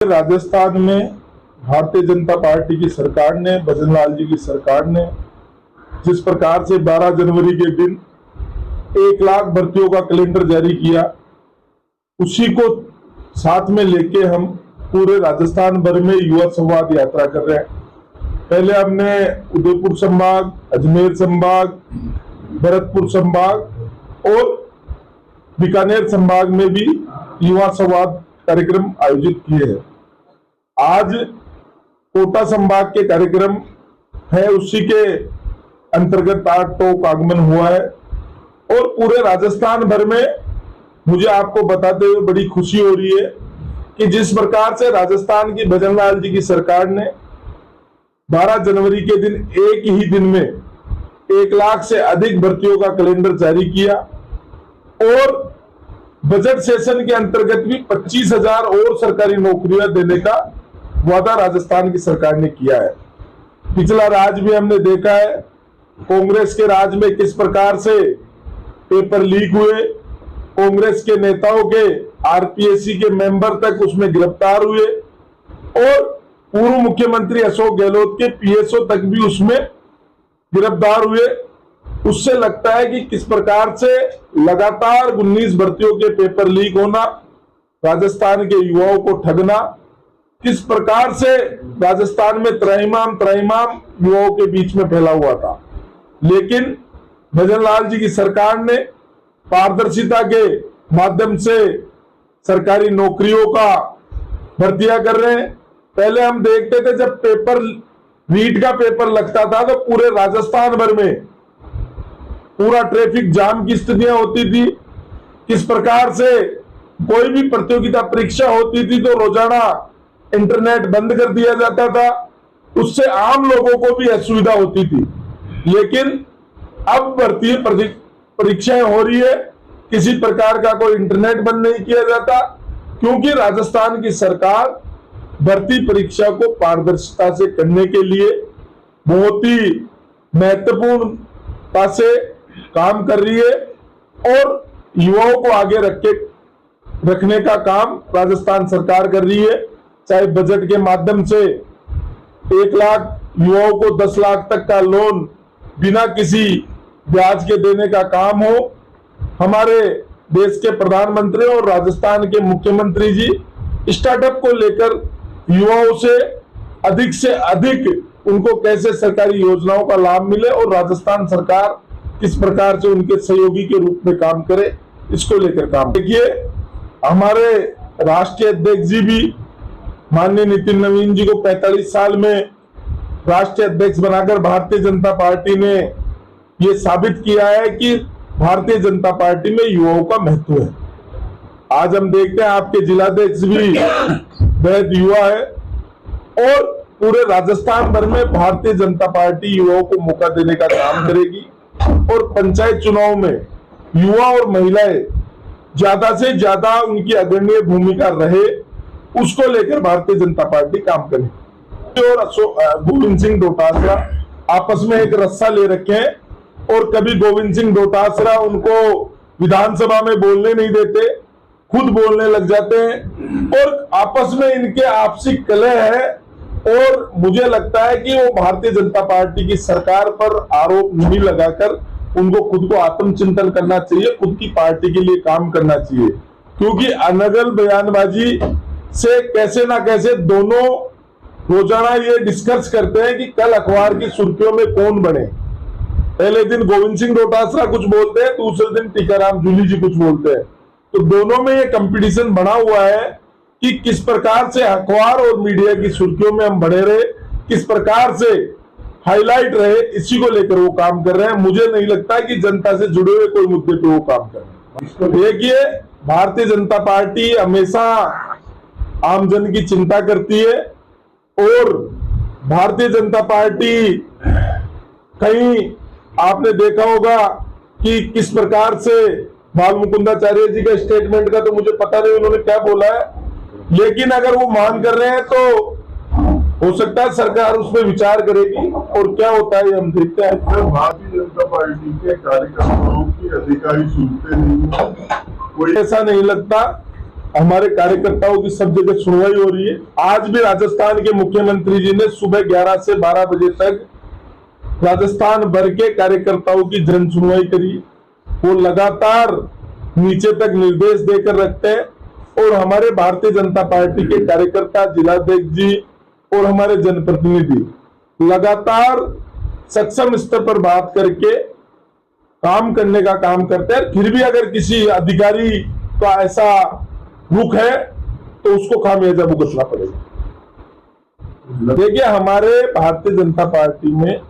राजस्थान में भारतीय जनता पार्टी की सरकार ने, भजनलाल जी की सरकार ने जिस प्रकार से 12 जनवरी के दिन 1 लाख भर्तियों का कैलेंडर जारी किया, उसी को साथ में लेके हम पूरे राजस्थान भर में युवा संवाद यात्रा कर रहे हैं। पहले हमने उदयपुर संभाग, अजमेर संभाग, भरतपुर संभाग और बीकानेर संभाग में भी युवा संवाद कार्यक्रम आयोजित किए हैं। आज कोटा संभाग के कार्यक्रम है, उसी के अंतर्गत 8 टोक आगमन हुआ है और पूरे राजस्थान भर में मुझे आपको बताते हुए बड़ी खुशी हो रही है कि जिस प्रकार से राजस्थान की भजनलाल जी की सरकार ने 12 जनवरी के दिन एक ही दिन में 1 लाख से अधिक भर्तियों का कैलेंडर जारी किया और बजट सेशन के अंतर्गत भी 25,000 और सरकारी नौकरियां देने का वादा राजस्थान की सरकार ने किया है। पिछला राज भी हमने देखा है, कांग्रेस के राज में किस प्रकार से पेपर लीक हुए, कांग्रेस के नेताओं के आरपीएससी के मेंबर तक उसमें गिरफ्तार हुए और पूर्व मुख्यमंत्री अशोक गहलोत के पीएसओ तक भी उसमें गिरफ्तार हुए। उससे लगता है कि किस प्रकार से लगातार 19 भर्तियों के पेपर लीक होना, राजस्थान के युवाओं को ठगना, किस प्रकार से राजस्थान में त्राहिमाम युवाओं के बीच में फैला हुआ था। लेकिन भजनलाल जी की सरकार ने पारदर्शिता के माध्यम से सरकारी नौकरियों का भर्तियां कर रहे हैं। पहले हम देखते थे जब पेपर रीट का पेपर लगता था तो पूरे राजस्थान भर में पूरा ट्रैफिक जाम की स्थितियां होती थी। किस प्रकार से कोई भी प्रतियोगिता परीक्षा होती थी तो रोजाना इंटरनेट बंद कर दिया जाता था, उससे आम लोगों को भी असुविधा होती थी। लेकिन अब भर्ती परीक्षाएं हो रही है, किसी प्रकार का कोई इंटरनेट बंद नहीं किया जाता, क्योंकि राजस्थान की सरकार भर्ती परीक्षा को पारदर्शिता से करने के लिए बहुत ही महत्वपूर्णता से काम कर रही है और युवाओं को आगे रखने का काम राजस्थान सरकार कर रही है। चाहे बजट के माध्यम से 1 लाख युवाओं को 10 लाख तक का लोन बिना किसी ब्याज के देने का काम हो, हमारे देश के प्रधानमंत्री और राजस्थान के मुख्यमंत्री जी स्टार्टअप को लेकर युवाओं से अधिक उनको कैसे सरकारी योजनाओं का लाभ मिले और राजस्थान सरकार किस प्रकार से उनके सहयोगी के रूप में काम करे, इसको लेकर काम। देखिए, हमारे राष्ट्रीय अध्यक्ष जी भी माननीय नितिन नवीन जी को 45 साल में राष्ट्रीय अध्यक्ष बनाकर भारतीय जनता पार्टी ने ये साबित किया है कि भारतीय जनता पार्टी में युवाओं का महत्व है। आज हम देखते हैं आपके जिलाध्यक्ष भी बेहद युवा है और पूरे राजस्थान भर में भारतीय जनता पार्टी युवाओं को मौका देने का काम करेगी और पंचायत चुनाव में युवा और महिलाएं ज्यादा से ज्यादा उनकी अग्रणी भूमिका रहे, उसको लेकर भारतीय जनता पार्टी काम करेगी। और गोविंद सिंह डोटासरा आपस में एक रस्सा ले रखे हैं और कभी गोविंद सिंह डोटासरा उनको विधानसभा में बोलने नहीं देते, खुद बोलने लग जाते हैं और आपस में इनके आपसी कलह है और मुझे लगता है कि वो भारतीय जनता पार्टी की सरकार पर आरोप नहीं लगाकर उनको खुद को आत्मचिंतन करना चाहिए, खुद की पार्टी के लिए काम करना चाहिए, क्योंकि अनगल बयानबाजी से कैसे ना कैसे दोनों रोजाना ये डिस्कस करते हैं कि कल अखबार की सुर्खियों में कौन बने। पहले दिन गोविंद सिंह डोटासरा कुछ बोलते हैं, दूसरे दिन टीकाराम जूली जी कुछ बोलते हैं, तो दोनों में ये कंपटीशन बना हुआ है कि किस प्रकार से अखबार और मीडिया की सुर्खियों में हम बने रहे, किस प्रकार से हाईलाइट रहे, इसी को लेकर वो काम कर रहे हैं। मुझे नहीं लगता कि जनता से जुड़े हुए कोई मुद्दे पे वो काम कर रहे हैं। देखिए, भारतीय जनता पार्टी हमेशा आमजन की चिंता करती है और भारतीय जनता पार्टी कहीं आपने देखा होगा कि किस प्रकार से बाल मुकुंदाचार्य जी का स्टेटमेंट का तो मुझे पता नहीं उन्होंने क्या बोला है, लेकिन अगर वो मांग कर रहे हैं तो हो सकता है सरकार उसमें विचार करेगी और क्या होता है हम देखते हैं। भारतीय जनता पार्टी के कार्यकर्ताओं की अधिकारी सुनते नहीं, कोई ऐसा नहीं लगता हमारे कार्यकर्ताओं की सब जगह सुनवाई हो रही है। आज भी राजस्थान के मुख्यमंत्री जी ने सुबह 11 से 12 बजे तक राजस्थान भर के कार्यकर्ताओं की जन सुनवाई करी। वो लगातार नीचे तक निर्देश देकर रखते हैं और हमारे भारतीय जनता पार्टी के कार्यकर्ता, जिलाध्यक्ष जी और हमारे जनप्रतिनिधि लगातार सक्षम स्तर पर बात करके काम करने का काम करते हैं। फिर भी अगर किसी अधिकारी का ऐसा रुख है तो उसको खामियाजा भुगतना पड़ेगा। देखिए, हमारे भारतीय जनता पार्टी में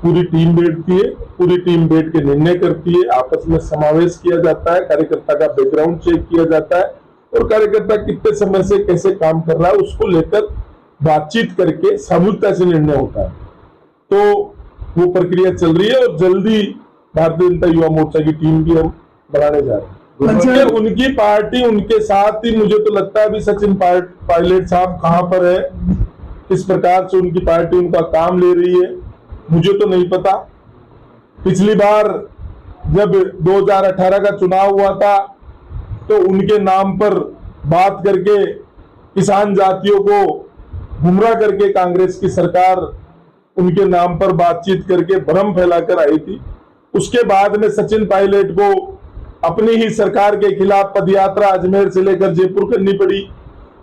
पूरी टीम बैठती है, पूरी टीम बैठ के निर्णय करती है, आपस में समावेश किया जाता है, कार्यकर्ता का बैकग्राउंड चेक किया जाता है और कार्यकर्ता कितने समय से कैसे काम कर रहा है उसको लेकर बातचीत करके सामूहिकता से निर्णय होता है। तो वो प्रक्रिया चल रही है और जल्दी भारतीय जनता युवा मोर्चा की टीम भी हम बनाने जा रहे हैं। उनकी पार्टी उनके साथ ही, मुझे तो लगता है अभी सचिन पायलट साहब कहां पर है, किस प्रकार से उनकी पार्टी उनका काम ले रही है मुझे तो नहीं पता। पिछली बार जब 2018 का चुनाव हुआ था तो उनके नाम पर बात करके किसान जातियों को गुमराह करके कांग्रेस की सरकार उनके नाम पर बातचीत करके भ्रम फैलाकर आई थी। उसके बाद में सचिन पायलट को अपनी ही सरकार के खिलाफ पदयात्रा अजमेर से लेकर जयपुर करनी पड़ी,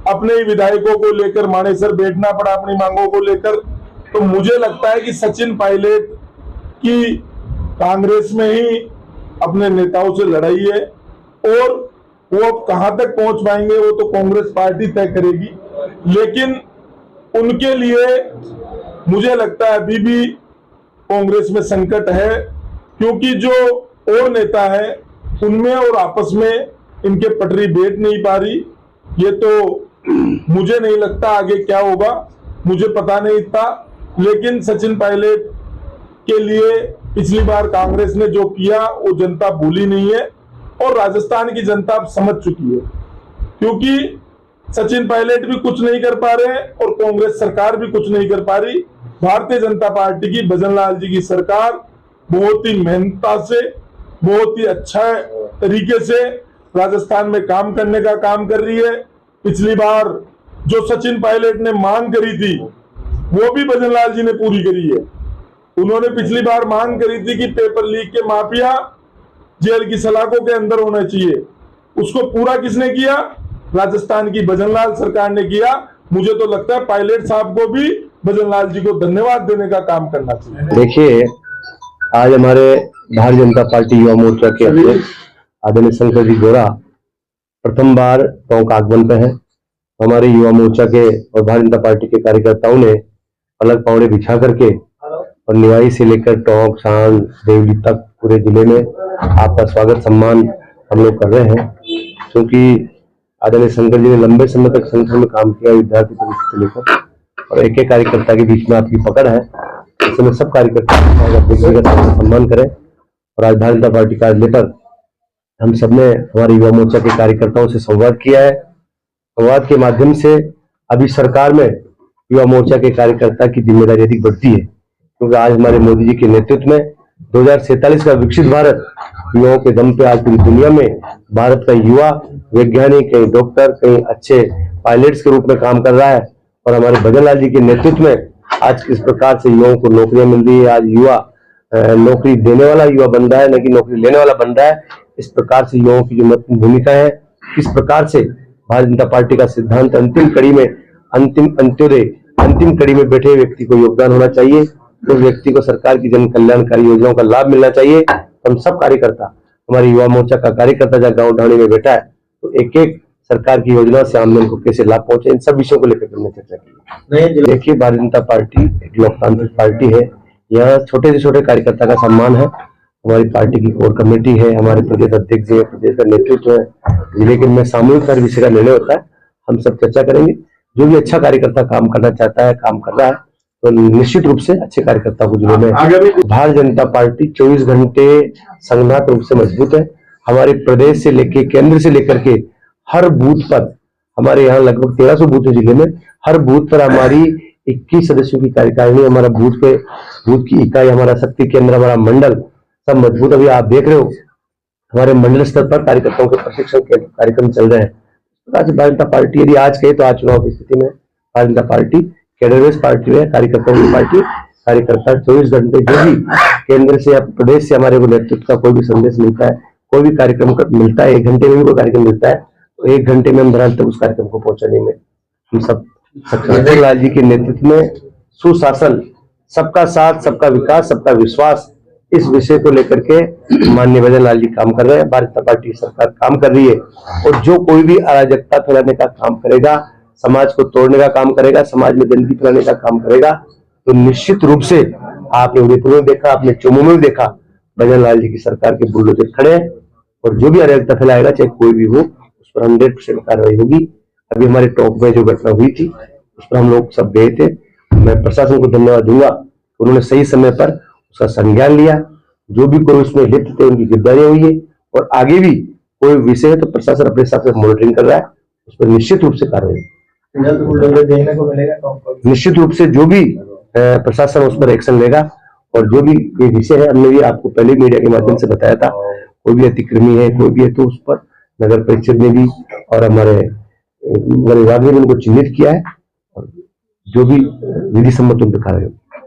अपने ही विधायकों को लेकर मानेसर बैठना पड़ा अपनी मांगों को लेकर। तो मुझे लगता है कि सचिन पायलट की कांग्रेस में ही अपने नेताओं से लड़ाई है और वो अब कहां तक पहुंच पाएंगे वो तो कांग्रेस पार्टी तय करेगी। लेकिन उनके लिए मुझे लगता है अभी भी कांग्रेस में संकट है, क्योंकि जो और नेता है उनमें और आपस में इनके पटरी बैठ नहीं पा रही। ये तो मुझे नहीं लगता आगे क्या होगा, मुझे पता नहीं था। लेकिन सचिन पायलट के लिए पिछली बार कांग्रेस ने जो किया वो जनता भूली नहीं है और राजस्थान की जनता अब समझ चुकी है, क्योंकि सचिन पायलट भी कुछ नहीं कर पा रहे हैं और कांग्रेस सरकार भी कुछ नहीं कर पा रही। भारतीय जनता पार्टी की, भजनलाल जी की सरकार बहुत ही मेहनता से, बहुत ही अच्छा तरीके से राजस्थान में काम करने का काम कर रही है। पिछली बार जो सचिन पायलट ने मांग करी थी वो भी भजनलाल जी ने पूरी करी है। उन्होंने पिछली बार मांग करी थी कि पेपर लीक के माफिया जेल की सलाखों के अंदर होना चाहिए, उसको पूरा किसने किया? राजस्थान की भजनलाल सरकार ने किया। मुझे तो लगता है पायलट साहब को भी भजनलाल जी को धन्यवाद देने का काम करना चाहिए। देखिए, आज हमारे भारतीय जनता पार्टी युवा मोर्चा के अध्यक्ष आदरणीय शंकर जी गौड़ा प्रथम बार टोंक आगमन पे है। हमारे युवा मोर्चा के और भारतीय जनता पार्टी के कार्यकर्ताओं ने अलग पौड़े बिछा करके और निवाई से लेकर टोंक, सांड, देवली तक पूरे जिले में आपका स्वागत सम्मान हम लोग कर रहे हैं, क्योंकि आदरणीय शंकर जी ने लंबे समय तक संगठन में काम किया, विद्यार्थी परिषद से लेकर, और एक एक कार्यकर्ता के बीच में आपकी पकड़ है। इस समय सब कार्यकर्ता का सम्मान करें। और आज भारतीय जनता पार्टी कार्यालय पर हम सबने हमारे युवा मोर्चा के कार्यकर्ताओं से संवाद किया है। संवाद के माध्यम से अभी सरकार में युवा मोर्चा के कार्यकर्ता की जिम्मेदारी अधिक बढ़ती है, क्योंकि आज हमारे मोदी जी के नेतृत्व में 2047 का विकसित भारत युवाओं के दम पे आज पूरी दुनिया में भारत का युवा वैज्ञानिक, कहीं डॉक्टर, कहीं अच्छे पायलट्स के रूप में काम कर रहा है। और हमारे भजनलाल जी के नेतृत्व में आज किस प्रकार से युवाओं को नौकरियां मिल रही है, आज युवा नौकरी देने वाला युवा बन रहा है, न कि नौकरी लेने वाला बन रहा है। इस प्रकार से युवाओं की जो महत्वपूर्ण भूमिका है, किस प्रकार से भारतीय जनता पार्टी का सिद्धांत अंतिम कड़ी में, अंतिम कड़ी में बैठे व्यक्ति को योगदान होना चाहिए, उस व्यक्ति को सरकार की जन कल्याणकारी योजनाओं का लाभ मिलना चाहिए। हम सब कार्यकर्ता, हमारे युवा मोर्चा का कार्यकर्ता जहाँ गाँव ढाणी में बैठा है, तो एक एक सरकार की योजना से आमदन को कैसे लाभ पहुंचे, इन सब विषयों को लेकर हमने चर्चा की। देखिए, भारतीय जनता पार्टी एक लोकतांत्रिक पार्टी है। यहाँ छोटे से छोटे कार्यकर्ता का सम्मान है। हमारी पार्टी की कोर कमेटी है, हमारे प्रदेश अध्यक्ष है, प्रदेश का नेतृत्व है, जिले के में सामूहिक हर विषय का निर्णय होता है। हम सब चर्चा करेंगे। जो भी अच्छा कार्यकर्ता काम करना चाहता है, काम कर रहा है, तो निश्चित रूप से अच्छे कार्यकर्ता को जिले में भारतीय जनता पार्टी 24 घंटे संगठनात्मक रूप से मजबूत है। हमारे प्रदेश से लेकर, केंद्र से लेकर के हर बूथ पर, हमारे यहाँ लगभग 1300 बूथ है जिले में, हर बूथ पर हमारी 21 सदस्यों की कार्यकारिणी, हमारा बूथ की इकाई, हमारा शक्ति केंद्र, हमारा मंडल सब मजबूत। अभी आप देख रहे हो हमारे मंडल स्तर पर कार्यकर्ताओं के प्रशिक्षण के कार्यक्रम चल रहे हैं। भारतीय जनता पार्टी यदि आज कहे तो आज चुनाव की स्थिति में भारतीय जनता पार्टी कैडरलेस पार्टी है, कार्यकर्ताओं की पार्टी। कार्यकर्ता 24 घंटे जो भी केंद्र से या प्रदेश से हमारे को नेतृत्व का कोई भी संदेश मिलता है, कोई भी कार्यक्रम मिलता है, 1 घंटे में भी कोई कार्यक्रम मिलता है तो 1 घंटे में हम धरातल तक उस कार्यक्रम को पहुंचाने में हम सब सक्षम। लाल जी के नेतृत्व में सुशासन, सबका साथ, सबका विकास, सबका विश्वास, इस विषय को लेकर के माननीय भजन लाल जी काम कर रहे हैं। भारतीय जनता पार्टी सरकार काम कर रही है और जो कोई भी अराजकता फैलाने का काम करेगा, समाज को तोड़ने का काम करेगा, समाज में गंदगी फैलाने का काम करेगा, तो निश्चित रूप से आपने उदयपुर में देखा, आपने चुमू में देखा, भजन लाल जी की सरकार के बुलडोजर खड़े हैं और जो भी अराजकता फैलाएगा, चाहे कोई भी हो, उस पर 100% कार्रवाई होगी। अभी हमारे टॉप में जो घटना हुई थी उस पर हम लोग सब गए थे। मैं प्रशासन को धन्यवाद दूंगा, उन्होंने सही समय पर उसका संज्ञान लिया। जो भी कोई उसमें लिप्त थे उनकी गिरफ्तारी हुई है और आगे भी कोई विषय है तो प्रशासन अपने हिसाब से मॉनिटरिंग कर रहा है, उस पर निश्चित रूप से कार्रवाई देखने को मिलेगा। निश्चित रूप से जो भी प्रशासन उस पर एक्शन लेगा। और जो भी ये विषय है, हमने भी आपको पहले मीडिया के माध्यम से बताया था, कोई भी अतिक्रमी है, कोई भी है तो उस पर नगर परिषद ने भी और हमारे विभाग ने भी उनको चिन्हित किया है और जो भी विधि सम्मत उन पर कार्रवाई